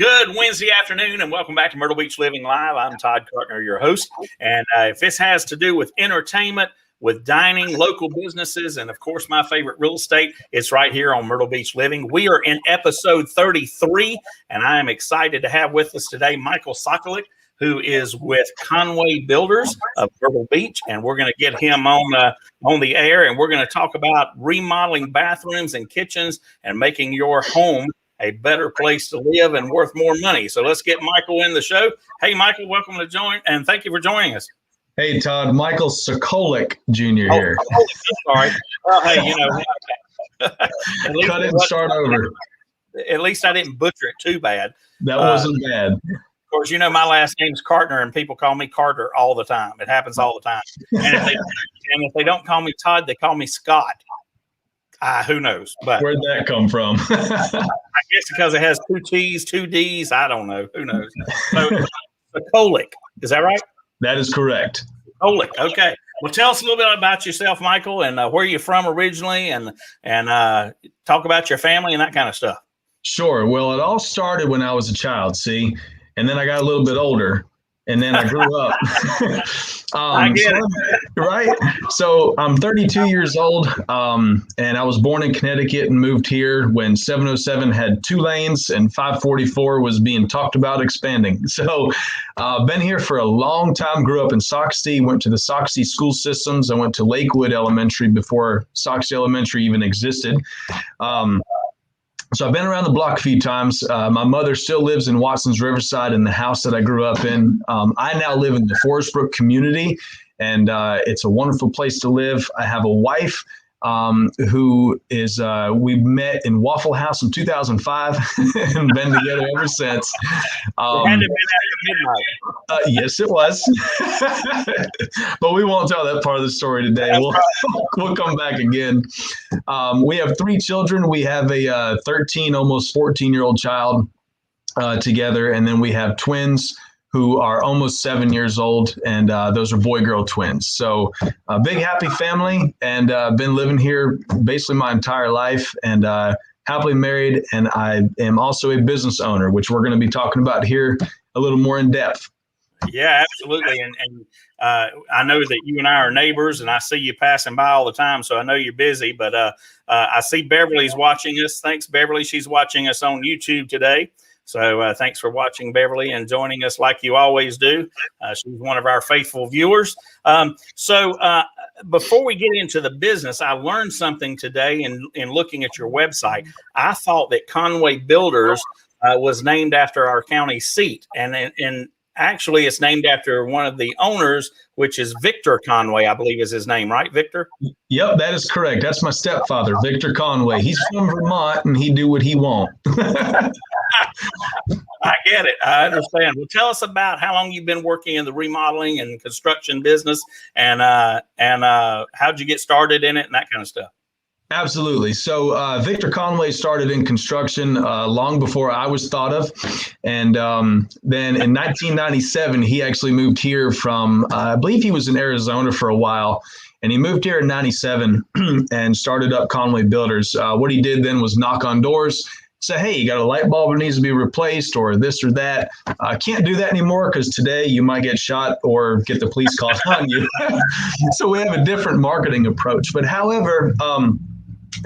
Good Wednesday afternoon, and welcome back to Myrtle Beach Living Live. I'm Todd Cartner, your host. And if this has to do with entertainment, with dining, local businesses, and of course, my favorite real estate, it's right here on Myrtle Beach Living. We are in episode 33, and I am excited to have with us today Michale Sokolik, who is with Conway Builders of Myrtle Beach, and we're going to get him on the air, and we're going to talk about remodeling bathrooms and kitchens and making your home a better place to live and worth more money. So let's get Michale in the show. Hey, Michale, welcome to join, and thank you for joining us. Hey, Todd, Michale Sokolik Jr. here. Oh, sorry. Well, hey, Cut it and start over. At least I didn't butcher it too bad. That wasn't bad. Of course, my last name's Cartner, and people call me Carter all the time. It happens all the time. And if they don't call me Todd, they call me Scott. Who knows? But where'd that come from? I guess because it has two T's, two D's. I don't know. Who knows? So, Sokolik, is that right? That is correct. Sokolik. Okay. Well, tell us a little bit about yourself, Michale, and where you're from originally, and talk about your family and that kind of stuff. Sure. Well, it all started when I was a child, see, and then I got a little bit older, and then I grew up. I get it. Right? So I'm 32 years old, and I was born in Connecticut and moved here when 707 had 2 lanes and 544 was being talked about expanding. So been here for a long time, grew up in Soxie, went to the Soxie school systems. I went to Lakewood Elementary before Soxie Elementary even existed. So I've been around the block a few times. My mother still lives in Watson's Riverside in the house that I grew up in. I now live in the Forest Brook community, and it's a wonderful place to live. I have a wife who is, we met in Waffle House in 2005 and been together ever since. Yes, it was. But we won't tell that part of the story today. We'll come back again. We have 3 children. We have a 13, almost 14-year-old child together. And then we have twins who are almost 7 years old, and those are boy-girl twins. So a big, happy family, and been living here basically my entire life, and happily married, and I am also a business owner, which we're going to be talking about here a little more in depth. Yeah, absolutely. And I know that you and I are neighbors, and I see you passing by all the time, so I know you're busy, but I see Beverly's watching us. Thanks, Beverly. She's watching us on YouTube today. So thanks for watching, Beverly, and joining us like you always do. She's one of our faithful viewers. So before we get into the business, I learned something today in looking at your website. I thought that Conway Builders was named after our county seat, and actually it's named after one of the owners, which is Victor Conway, I believe is his name, right, Victor? Yep, that is correct. That's my stepfather, Victor Conway. He's from Vermont, and he do what he want. I get it. I understand. Well, tell us about how long you've been working in the remodeling and construction business, and how'd you get started in it and that kind of stuff. Absolutely. So Victor Conway started in construction long before I was thought of. And then in 1997, he actually moved here from, I believe he was in Arizona for a while. And he moved here in 97 and started up Conway Builders. What he did then was knock on doors, say, hey, you got a light bulb that needs to be replaced or this or that. Can't do that anymore because today you might get shot or get the police called on you. So we have a different marketing approach. But however,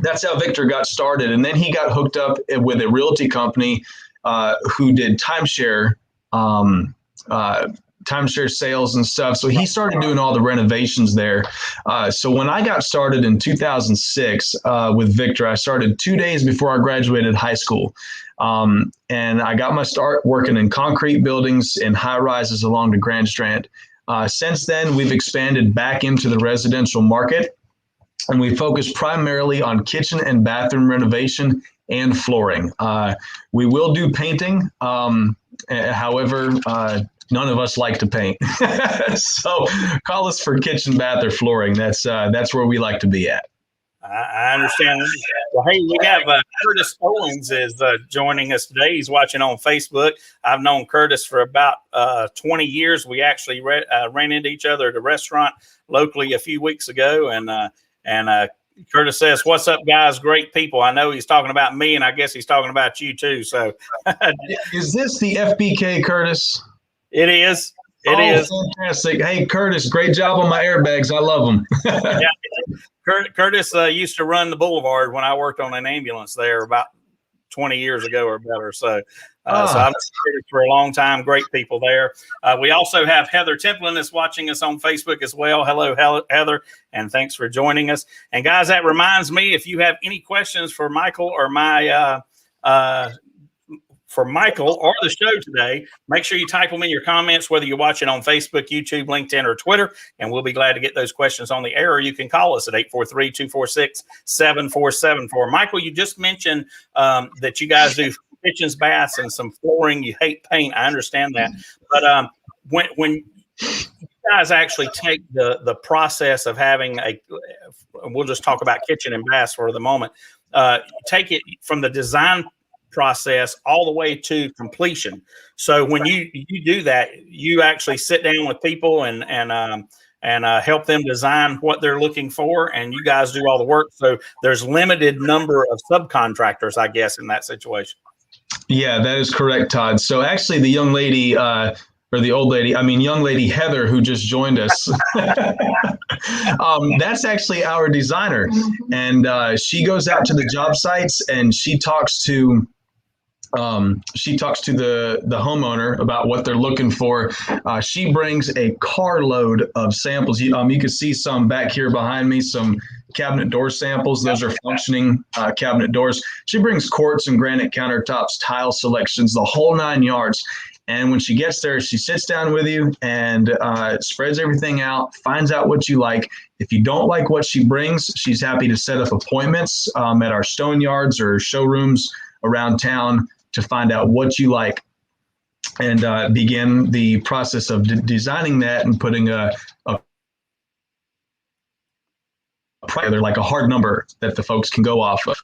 that's how Victor got started. And then he got hooked up with a realty company who did timeshare sales and stuff. So he started doing all the renovations there. So when I got started in 2006 with Victor, I started 2 days before I graduated high school. And I got my start working in concrete buildings and high rises along the Grand Strand. Since then, we've expanded back into the residential market. And we focus primarily on kitchen and bathroom renovation and flooring. We will do painting. However, none of us like to paint. So call us for kitchen, bath, or flooring. That's where we like to be at. I understand. Well, hey, we have Curtis Owens is joining us today. He's watching on Facebook. I've known Curtis for about 20 years. We actually ran into each other at a restaurant locally a few weeks ago, and Curtis says, "What's up, guys? Great people." I know he's talking about me, and I guess he's talking about you too. So, is this the FBK, Curtis? It is. It is fantastic. Hey, Curtis, great job on my airbags. I love them. Yeah. Curtis used to run the Boulevard when I worked on an ambulance there about 20 years ago or better. So I've known Curtis for a long time. Great people there. We also have Heather Templin is watching us on Facebook as well. Hello, Heather, and thanks for joining us. And guys, that reminds me, if you have any questions for Michael or the show today, make sure you type them in your comments, whether you're watching on Facebook, YouTube, LinkedIn, or Twitter, and we'll be glad to get those questions on the air, or you can call us at 843-246-7474. Michael, you just mentioned that you guys do kitchens, baths, and some flooring. You hate paint. I understand that. But when you guys actually take the process of having we'll just talk about kitchen and baths for the moment, take it from the design process all the way to completion. So when you do that, you actually sit down with people and help them design what they're looking for, and you guys do all the work. So there's limited number of subcontractors, I guess, in that situation. Yeah, that is correct, Todd. So actually the young lady, young lady Heather, who just joined us, that's actually our designer. And she goes out to the job sites and she talks to the homeowner about what they're looking for. She brings a carload of samples. You can see some back here behind me, some cabinet door samples. Those are functioning cabinet doors. She brings quartz and granite countertops, tile selections, the whole 9 yards. And when she gets there, she sits down with you and spreads everything out, finds out what you like. If you don't like what she brings, she's happy to set up appointments at our stone yards or showrooms around town to find out what you like and begin the process of designing that and putting a like a hard number that the folks can go off of.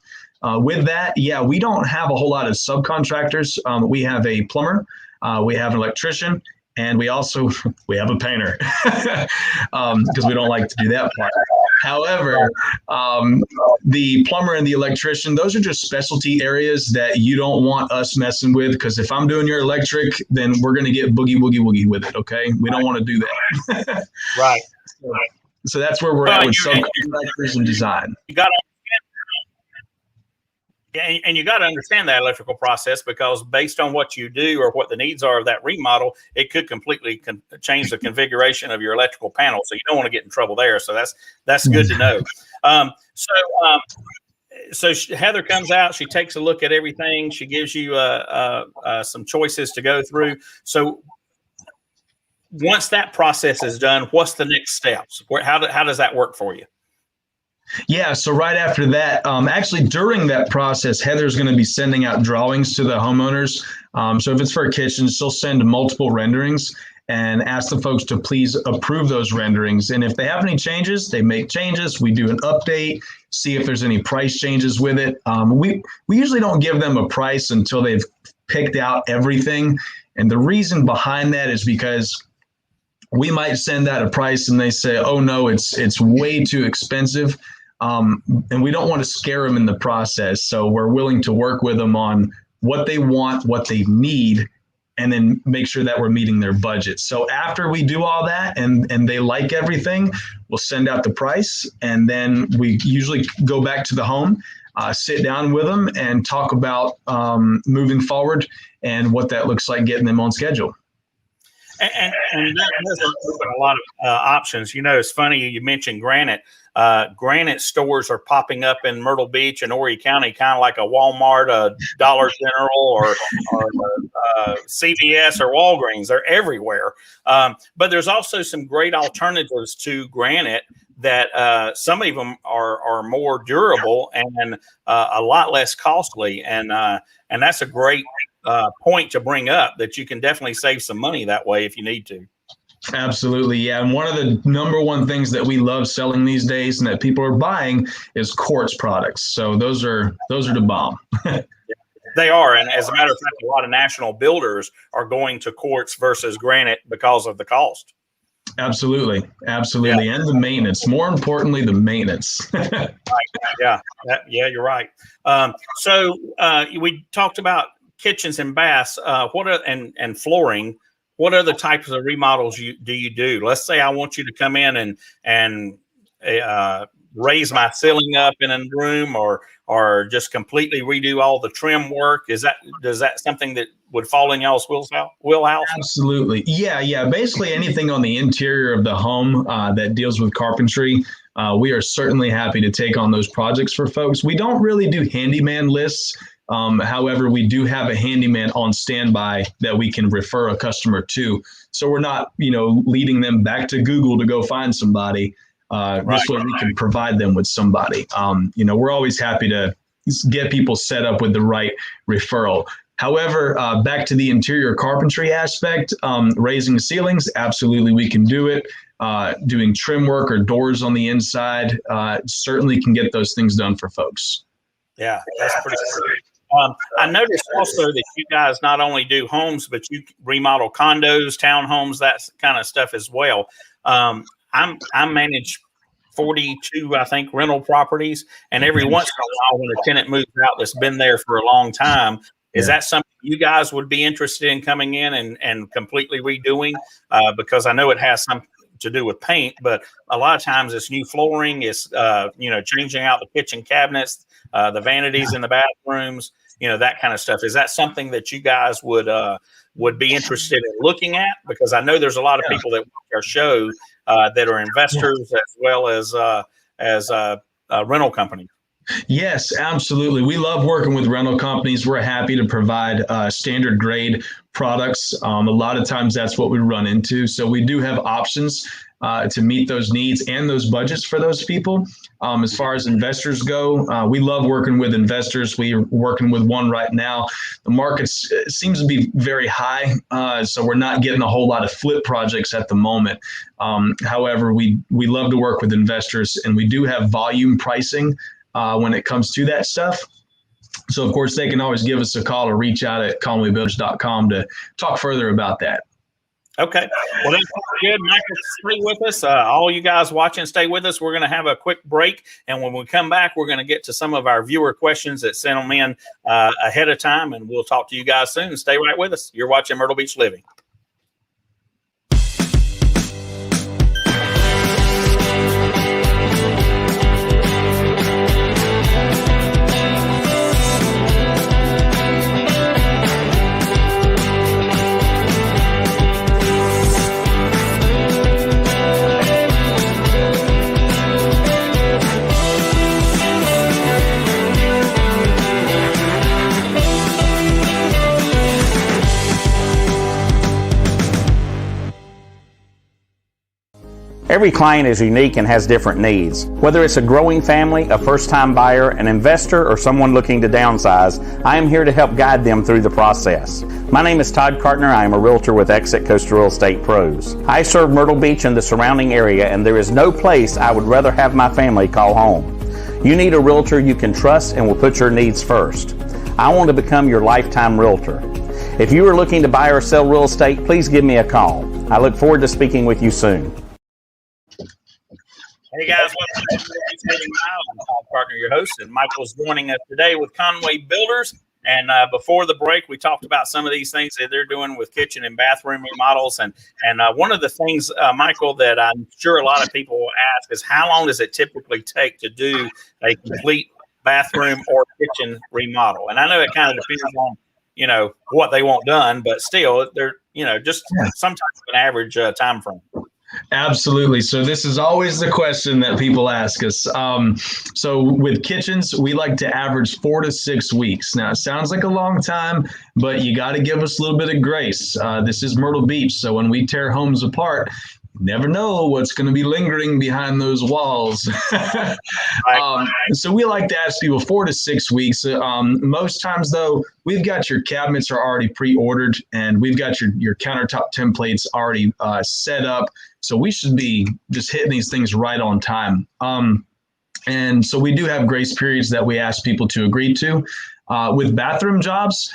With that, yeah, we don't have a whole lot of subcontractors. We have a plumber, we have an electrician, and we have a painter because we don't like to do that part. However, the plumber and the electrician, those are just specialty areas that you don't want us messing with, because if I'm doing your electric, then we're going to get boogie with it, okay? We don't want to do that. Right. So that's where we're at with subcontractors and design. You got and you got to understand that electrical process, because based on what you do or what the needs are of that remodel, it could completely change the configuration of your electrical panel. So you don't want to get in trouble there. So that's good to know. So Heather comes out, she takes a look at everything. She gives you some choices to go through. So once that process is done, what's the next steps? How does that work for you? Yeah, so right after that, actually during that process, Heather's going to be sending out drawings to the homeowners. So if it's for a kitchen, she'll send multiple renderings and ask the folks to please approve those renderings. And if they have any changes, they make changes. We do an update, see if there's any price changes with it. We usually don't give them a price until they've picked out everything. And the reason behind that is because we might send out a price and they say, oh no, it's way too expensive. And we don't want to scare them in the process. So we're willing to work with them on what they want, what they need, and then make sure that we're meeting their budget. So after we do all that and they like everything, we'll send out the price. And then we usually go back to the home, sit down with them and talk about moving forward and what that looks like, getting them on schedule. And that does open a lot of options. You know, it's funny you mentioned granite. Granite stores are popping up in Myrtle Beach and Horry County, kind of like a Walmart, a Dollar General, or CVS or Walgreens. They're everywhere. But there's also some great alternatives to granite that some of them are more durable and a lot less costly. And that's a great point to bring up, that you can definitely save some money that way if you need to. Absolutely. Yeah. And one of the number one things that we love selling these days and that people are buying is quartz products. So those are the bomb. They are. And as a matter of fact, a lot of national builders are going to quartz versus granite because of the cost. Absolutely. Absolutely. Yeah. And the maintenance. More importantly, the maintenance. Yeah, yeah, you're right. We talked about kitchens and baths. What are and flooring? What other types of remodels do you do? Let's say I want you to come in and uh, raise my ceiling up in a room, or just completely redo all the trim work. Does that something that would fall in y'all's wheelhouse? Absolutely. Yeah. Yeah. Basically anything on the interior of the home that deals with carpentry. We are certainly happy to take on those projects for folks. We don't really do handyman lists. However, we do have a handyman on standby that we can refer a customer to. So we're not, leading them back to Google to go find somebody. This way we can provide them with somebody. We're always happy to get people set up with the right referral. However, back to the interior carpentry aspect, raising ceilings, absolutely we can do it. Doing trim work or doors on the inside, certainly can get those things done for folks. Yeah, that's pretty cool. I noticed also that you guys not only do homes, but you remodel condos, townhomes, that kind of stuff as well. I manage 42, I think, rental properties, and every once in a while, when a tenant moves out that's been there for a long time, is that something you guys would be interested in coming in and completely redoing? Because I know it has some to do with paint, but a lot of times it's new flooring, it's changing out the kitchen cabinets, the vanities in the bathrooms, that kind of stuff. Is that something that you guys would be interested in looking at? Because I know there's a lot of people that watch our show that are investors as well as rental companies. Yes, absolutely. We love working with rental companies. We're happy to provide standard grade products. A lot of times that's what we run into. So we do have options to meet those needs and those budgets for those people. As far as investors go, we love working with investors. We're working with one right now. The market seems to be very high, so we're not getting a whole lot of flip projects at the moment. However, we love to work with investors, and we do have volume pricing when it comes to that stuff. So, of course, they can always give us a call or reach out at conwaybuilders.com to talk further about that. Okay. Well, that's good. Michael, stay with us. All you guys watching, stay with us. We're going to have a quick break. And when we come back, we're going to get to some of our viewer questions that sent them in ahead of time. And we'll talk to you guys soon. Stay right with us. You're watching Myrtle Beach Living. Every client is unique and has different needs. Whether it's a growing family, a first-time buyer, an investor, or someone looking to downsize, I am here to help guide them through the process. My name is Todd Cartner. I am a realtor with Exit Coastal Real Estate Pros. I serve Myrtle Beach and the surrounding area, and there is no place I would rather have my family call home. You need a realtor you can trust and will put your needs first. I want to become your lifetime realtor. If you are looking to buy or sell real estate, please give me a call. I look forward to speaking with you soon. Hey guys, welcome to I'm Todd Cartner, your host, and Michael's joining us today with Conway Builders. And before the break, we talked about some of these things that they're doing with kitchen and bathroom remodels. And one of the things, Michael, that I'm sure a lot of people will ask is how long does it typically take to do a complete bathroom or kitchen remodel? And I know it kind of depends on, what they want done, but still, they're, just sometimes an average time frame. Absolutely. So this is always the question that people ask us. So with kitchens, we like to average 4 to 6 weeks. Now, it sounds like a long time, but you got to give us a little bit of grace. This is Myrtle Beach. So when we tear homes apart, you never know what's going to be lingering behind those walls. So we like to ask people 4 to 6 weeks. Most times, though, we've got your cabinets are already pre-ordered, and we've got your countertop templates already set up. So we should be just hitting these things right on time. And so we do have grace periods that we ask people to agree to. With bathroom jobs,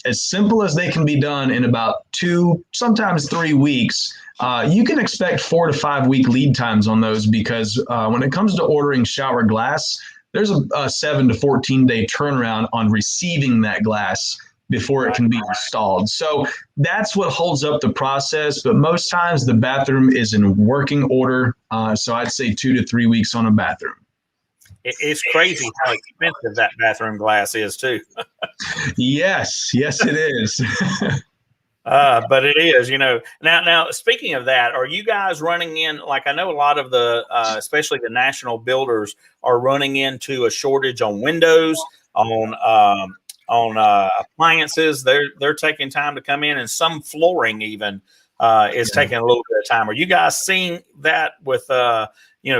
as simple as they can be done in about 2, sometimes 3 weeks, you can expect 4 to 5 week lead times on those because when it comes to ordering shower glass, there's a 7 to 14 day turnaround on receiving that glass before it can be installed. So that's what holds up the process. But most times the bathroom is in working order. So I'd say 2 to 3 weeks on a bathroom. It's crazy how expensive that bathroom glass is too. Yes, it is. But it is, now speaking of that, are you guys running in, like, I know a lot of the, especially the national builders are running into a shortage on windows, on appliances. They're taking time to come in, and some flooring even is taking a little bit of time. Are you guys seeing that with,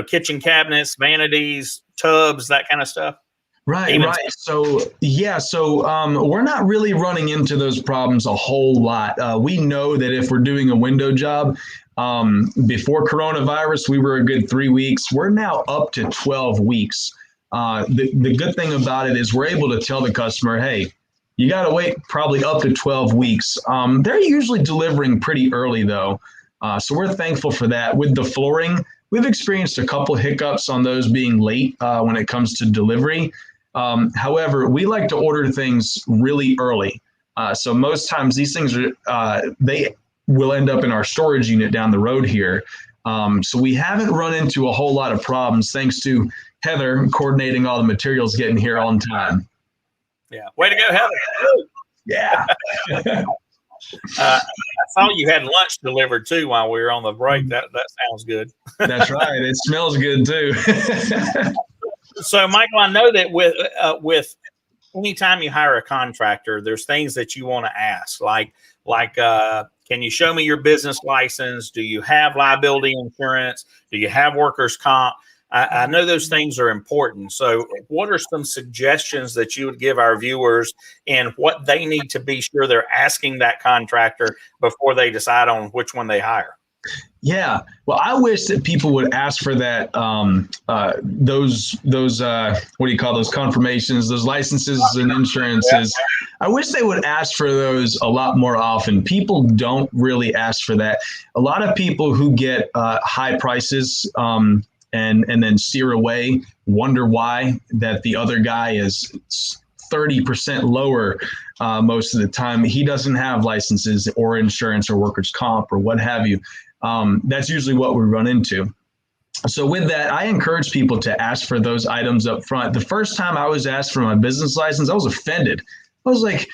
kitchen cabinets, vanities, tubs, that kind of stuff? Right. So we're not really running into those problems a whole lot. We know that if we're doing a window job, before coronavirus, we were a good 3 weeks. We're now up to 12 weeks. The good thing about it is we're able to tell the customer, hey, you got to wait probably up to 12 weeks. They're usually delivering pretty early though. So we're thankful for that. With the flooring, we've experienced a couple hiccups on those being late when it comes to delivery. However, we like to order things really early. So most times these things they will end up in our storage unit down the road here. So we haven't run into a whole lot of problems thanks to Heather coordinating all the materials getting here on time. Yeah. Way to go, Heather. Yeah. I saw you had lunch delivered too while we were on the break. That sounds good. That's right. It smells good too. So, Michael, I know that with anytime you hire a contractor, there's things that you want to ask, like can you show me your business license? Do you have liability insurance? Do you have workers' comp? I know those things are important. So what are some suggestions that you would give our viewers in what they need to be sure they're asking that contractor before they decide on which one they hire? Yeah. Well, I wish that people would ask for that, those what do you call those confirmations, those licenses and insurances. I wish they would ask for those a lot more often. People don't really ask for that. A lot of people who get high prices and then steer away wonder why that the other guy is 30% lower most of the time. He doesn't have licenses or insurance or workers' comp or what have you. That's usually what we run into. So with that, I encourage people to ask for those items up front. The first time I was asked for my business license, I was offended. I was like,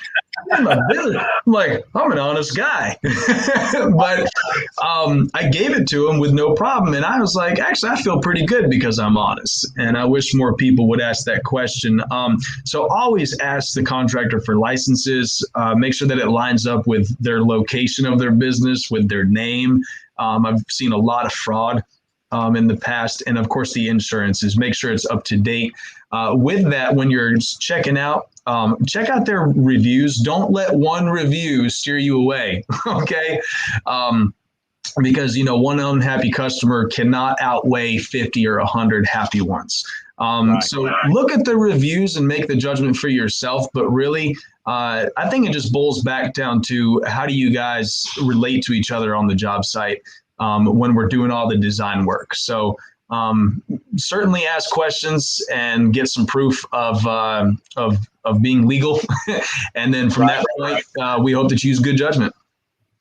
I'm an honest guy. But I gave it to him with no problem. And I was like, actually, I feel pretty good because I'm honest. And I wish more people would ask that question. So always ask the contractor for licenses. Make sure that it lines up with their location of their business, with their name. I've seen a lot of fraud in the past. And of course, the insurances, make sure it's up to date. With that, when you're checking out, check out their reviews. Don't let one review steer you away, okay? Because, one unhappy customer cannot outweigh 50 or 100 happy ones. So look at the reviews and make the judgment for yourself. But really, I think it just boils back down to how do you guys relate to each other on the job site when we're doing all the design work. So certainly ask questions and get some proof of being legal. And then from that point, we hope that you use good judgment.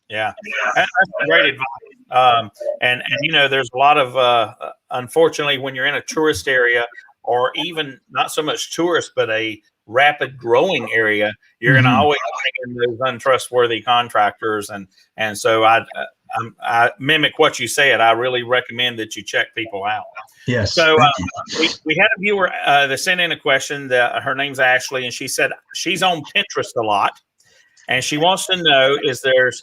Yeah, that's great advice. And there's a lot of, unfortunately, when you're in a tourist area or even not so much tourist, but a rapid growing area, you're going to always find those untrustworthy contractors. And so I mimic what you said. I really recommend that you check people out. Yes. So we had a viewer that sent in a question. Her name's Ashley, and she said she's on Pinterest a lot. And she wants to know,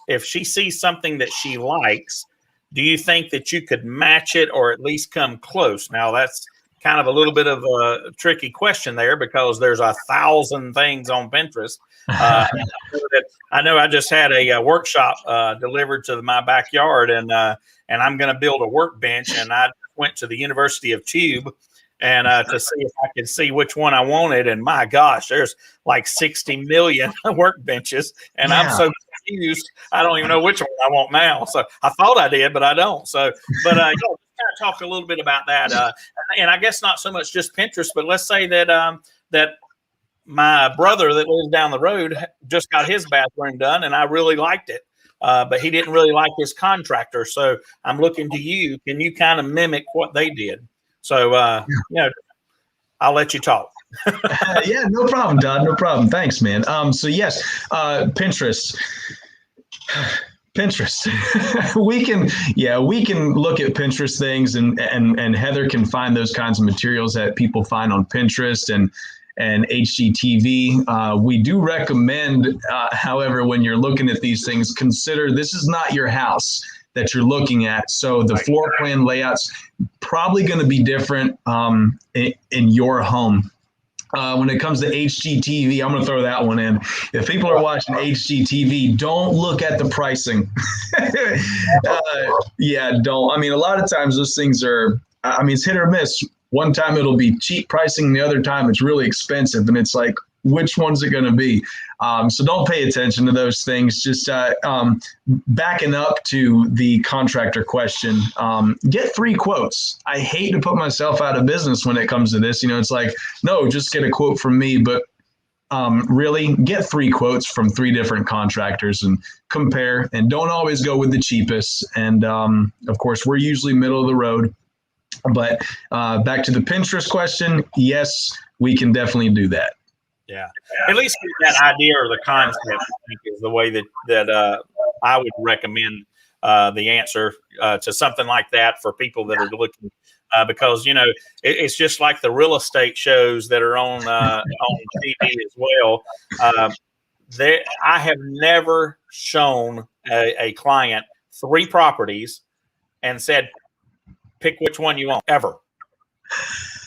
if she sees something that she likes, do you think that you could match it or at least come close? Now, that's kind of a little bit of a tricky question there because there's 1,000 things on Pinterest. I know I just had a workshop delivered to my backyard, and I'm going to build a workbench. And I went to the University of Tube and to see if I could see which one I wanted. And my gosh, there's like 60 million workbenches, and I'm so confused. I don't even know which one I want now. So I thought I did, but I don't. So, but kind of talk a little bit about that. And I guess not so much just Pinterest, but let's say that that my brother that lives down the road just got his bathroom done, and I really liked it. But he didn't really like his contractor. So I'm looking to you. Can you kind of mimic what they did? So, I'll let you talk. Yeah, no problem, Todd. No problem. Thanks, man. So yes, Pinterest. we can look at Pinterest things, and Heather can find those kinds of materials that people find on Pinterest and HGTV. We do recommend, however, when you're looking at these things, consider this is not your house that you're looking at. So the floor plan layout's probably going to be different in your home. When it comes to HGTV, I'm going to throw that one in. If people are watching HGTV, don't look at the pricing. Don't. I mean, a lot of times those things are, it's hit or miss. One time it'll be cheap pricing, the other time it's really expensive. And it's like, which one's it going to be? So don't pay attention to those things. Just backing up to the contractor question, get 3 quotes. I hate to put myself out of business when it comes to this. It's like, no, just get a quote from me. But really get 3 quotes from 3 different contractors and compare, and don't always go with the cheapest. And of course, we're usually middle of the road. But back to the Pinterest question, yes, we can definitely do that. Yeah, at least that idea or the concept, I think, is the way that I would recommend the answer to something like that for people that are looking, because it's just like the real estate shows that are on TV as well. I have never shown a client 3 properties and said, pick which one you want, ever.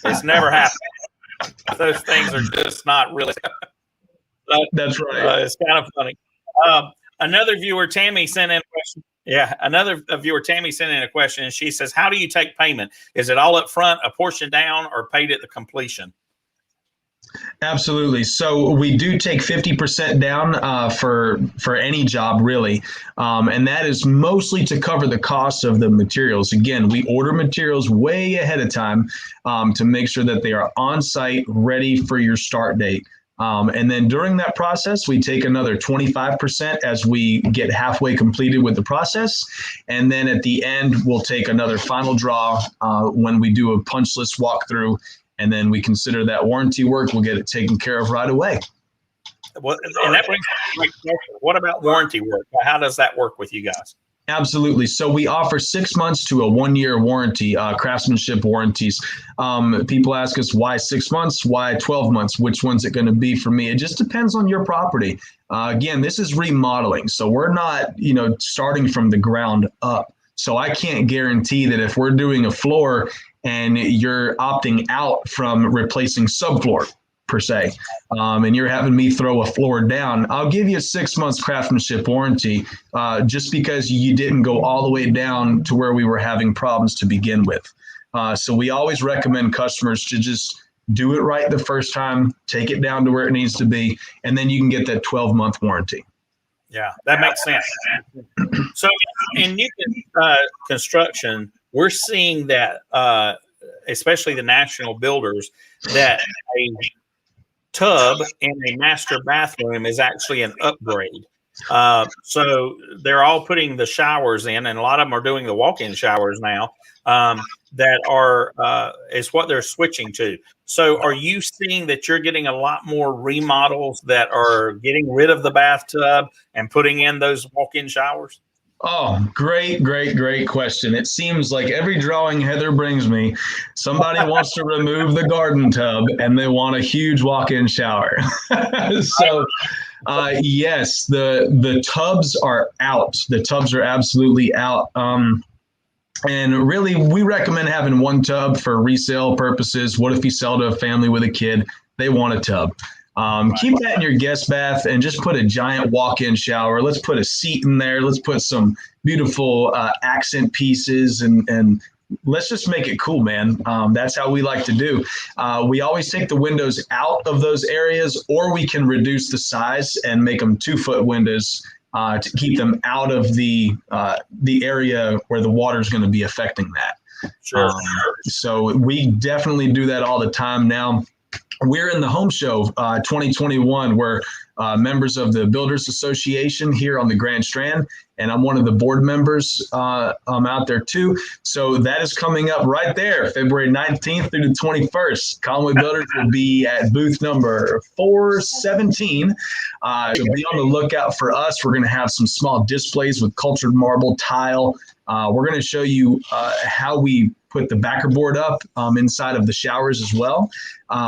It's never happened. Those things are just not really. That's right. It's kind of funny. Another viewer, Tammy, sent in a question. Yeah, another viewer, Tammy, sent in a question, and she says, how do you take payment? Is it all up front, a portion down, or paid at the completion? Absolutely. So we do take 50% down for any job, really. And that is mostly to cover the cost of the materials. Again, we order materials way ahead of time to make sure that they are on site, ready for your start date. And then during that process, we take another 25% as we get halfway completed with the process. And then at the end, we'll take another final draw when we do a punch list walkthrough. And then we consider that warranty work. We'll get it taken care of right away. Well, and that brings up a great question. What about warranty work? How does that work with you guys? Absolutely. So we offer 6 months to a 1-year warranty, craftsmanship warranties. People ask us, why 6 months? Why 12 months? Which one's it going to be for me? It just depends on your property. Again, this is remodeling. So we're not, starting from the ground up. So I can't guarantee that if we're doing a floor and you're opting out from replacing subfloor per se, and you're having me throw a floor down, I'll give you a 6 months craftsmanship warranty just because you didn't go all the way down to where we were having problems to begin with. So we always recommend customers to just do it right the first time, take it down to where it needs to be, and then you can get that 12-month warranty. Yeah, that makes sense. So in new construction, we're seeing that, especially the national builders, that a tub in a master bathroom is actually an upgrade. So they're all putting the showers in, and a lot of them are doing the walk-in showers now. That are is what they're switching to. So are you seeing that you're getting a lot more remodels that are getting rid of the bathtub and putting in those walk-in showers? Oh, great question. It seems like every drawing Heather brings me, somebody wants to remove the garden tub and they want a huge walk-in shower. So yes, the tubs are out. The tubs are absolutely out. And really, we recommend having one tub for resale purposes. What if you sell to a family with a kid? They want a tub. Keep that in your guest bath and just put a giant walk-in shower. Let's put a seat in there. Let's put some beautiful accent pieces and let's just make it cool, man. That's how we like to do. We always take the windows out of those areas, or we can reduce the size and make them 2-foot windows to keep them out of the area where the water is going to be affecting that. Sure. So we definitely do that all the time now. We're in the home show 2021. We're members of the Builders Association here on the Grand Strand, and I'm one of the board members. I'm out there too. So that is coming up right there, February 19th through the 21st. Conway Builders will be at booth number 417. So be on the lookout for us. We're going to have some small displays with cultured marble, tile. We're going to show you how we put the backer board up inside of the showers as well.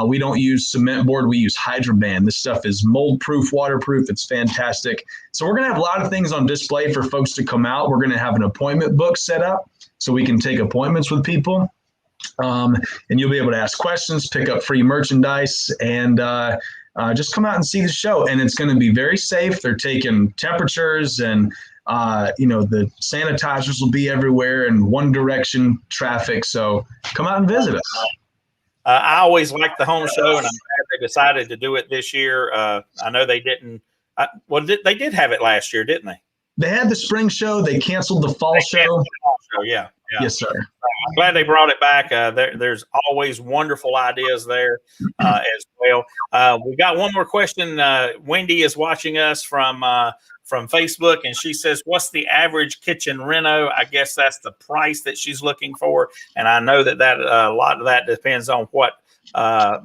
We don't use cement board. We use Hydroband. This stuff is mold proof, waterproof. It's fantastic. So we're going to have a lot of things on display for folks to come out. We're going to have an appointment book set up so we can take appointments with people. And you'll be able to ask questions, pick up free merchandise, and just come out and see the show. And it's going to be very safe. They're taking temperatures, and the sanitizers will be everywhere, and one direction traffic. So come out and visit us. I always like the home show, and I'm glad they decided to do it this year. I know they didn't. They did have it last year, didn't they? They had the spring show. They canceled the fall show. Yeah. Yes, sir. I'm glad they brought it back. There's always wonderful ideas there as well. We got one more question. Wendy is watching us from Facebook, and she says, "What's the average kitchen reno?" I guess that's the price that she's looking for, and I know that a lot of that depends on what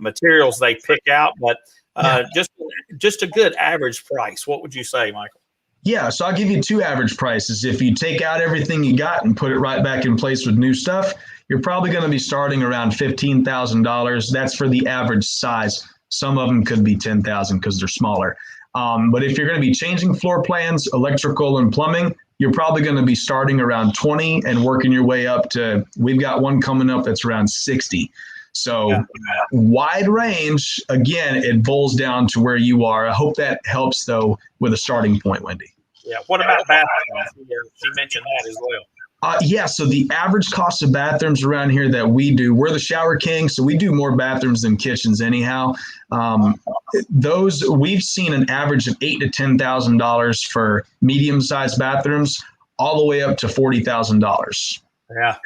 materials they pick out, but just a good average price. What would you say, Michael? Yeah, so I'll give you 2 average prices. If you take out everything you got and put it right back in place with new stuff, you're probably going to be starting around $15,000. That's for the average size. Some of them could be $10,000 because they're smaller. But if you're going to be changing floor plans, electrical and plumbing, you're probably going to be starting around 20 and working your way up to, we've got one coming up that's around 60. So wide range. Again, it boils down to where you are. I hope that helps, though, with a starting point, Wendy. Yeah. What about bathrooms? She mentioned that as well. So the average cost of bathrooms around here that we do, we're the Shower King, so we do more bathrooms than kitchens anyhow. Those we've seen an average of $8,000 to $10,000 for medium-sized bathrooms, all the way up to $40,000. Yeah.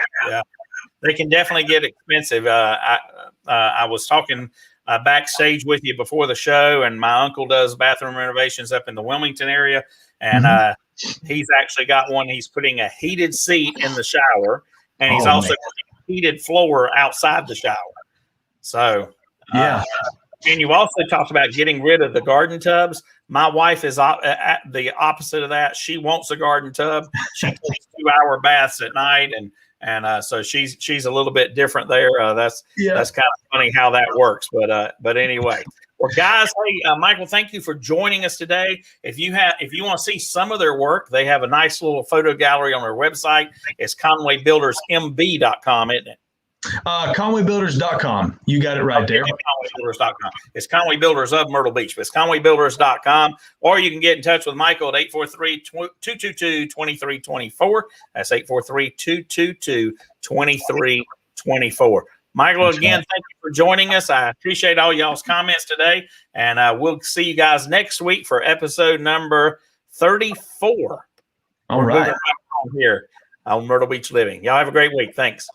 They can definitely get expensive. I was talking backstage with you before the show, and my uncle does bathroom renovations up in the Wilmington area, and he's actually got one. He's putting a heated seat in the shower, and he's also putting a heated floor outside the shower. So, and you also talked about getting rid of the garden tubs. My wife is the opposite of that. She wants a garden tub. She takes 2-hour baths at night, and so she's a little bit different there. That's kind of funny how that works. But anyway, well, guys, hey, Michael, thank you for joining us today. If you want to see some of their work, they have a nice little photo gallery on their website. It's ConwayBuildersMB.com, isn't it? ConwayBuilders.com. You got it right there. ConwayBuilders.com. It's Conway Builders of Myrtle Beach, but it's ConwayBuilders.com. Or you can get in touch with Michael at 843-222-2324. That's 843-222-2324. Michael, again, thank you for joining us. I appreciate all y'all's comments today, and we'll see you guys next week for episode number 34. All right. Here on Myrtle Beach Living. Y'all have a great week. Thanks.